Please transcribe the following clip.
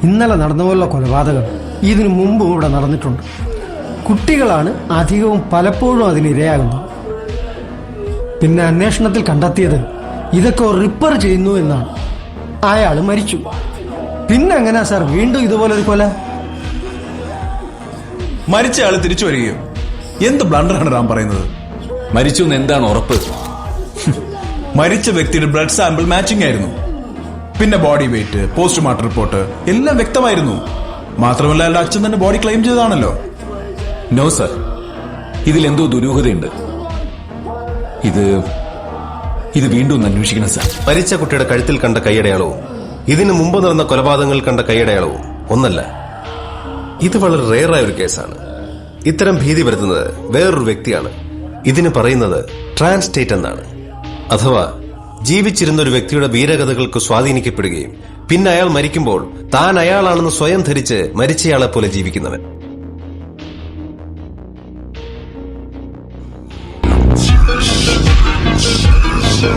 ഇന്നലെ നടന്നുപോലുള്ള കൊലപാതകം ഇതിനു മുമ്പും ഇവിടെ നടന്നിട്ടുണ്ട്. കുട്ടികളാണ് അധികവും പലപ്പോഴും അതിനിരയാകുന്നത്. പിന്നെ അന്വേഷണത്തിൽ കണ്ടെത്തിയത് ഇതൊക്കെ റിപ്പയർ ചെയ്യുന്നു എന്നാണ്. അയാൾ മരിച്ചു. പിന്നെ എങ്ങനെയാ സാർ വീണ്ടും ഇതുപോലൊരു കൊല? മരിച്ച ആള് തിരിച്ചു വരികയോ? എന്ത് ബ്ലണ്ടറാണ് റാം പറയുന്നത്? മരിച്ചു എന്ന് എന്താണ് ഉറപ്പ്? മരിച്ച വ്യക്തിയുടെ ബ്ലഡ് സാമ്പിൾ മാച്ചിങ് ആയിരുന്നു. പിന്നെ ബോഡി വെയിറ്റ്, പോസ്റ്റ്മോർട്ടം റിപ്പോർട്ട് എല്ലാം വ്യക്തമായിരുന്നു. മാത്രമല്ല അയാളുടെ അച്ഛൻ തന്നെ ബോഡി ക്ലെയിം ചെയ്തതാണല്ലോ. നോ സർ, ഇതിലെന്തോ ദുരൂഹതയുണ്ട്. ഇത് വീണ്ടും ഒന്ന് അന്വേഷിക്കണം സർ. മരിച്ച കുട്ടിയുടെ കഴുത്തിൽ കണ്ട കൈയടയാളവും ഇതിനു മുമ്പ് നടന്ന കൊലപാതകങ്ങൾ കണ്ട കൈയടയാളവും ഒന്നല്ല. ഇത് വളരെ റെയറായ ഒരു കേസാണ്. ഇത്തരം ഭീതി വരുത്തുന്നത് വേറൊരു വ്യക്തിയാണ്. ഇതിന് പറയുന്നത് ട്രാൻസ്റ്റേറ്റ് എന്നാണ്. അഥവാ ജീവിച്ചിരുന്ന ഒരു വ്യക്തിയുടെ വീരകഥകൾക്ക് സ്വാധീനിക്കപ്പെടുകയും പിന്നെ അയാൾ മരിക്കുമ്പോൾ താൻ അയാളാണെന്ന് സ്വയം ധരിച്ച് മരിച്ചയാളെ പോലെ ജീവിക്കുന്നവൻ. So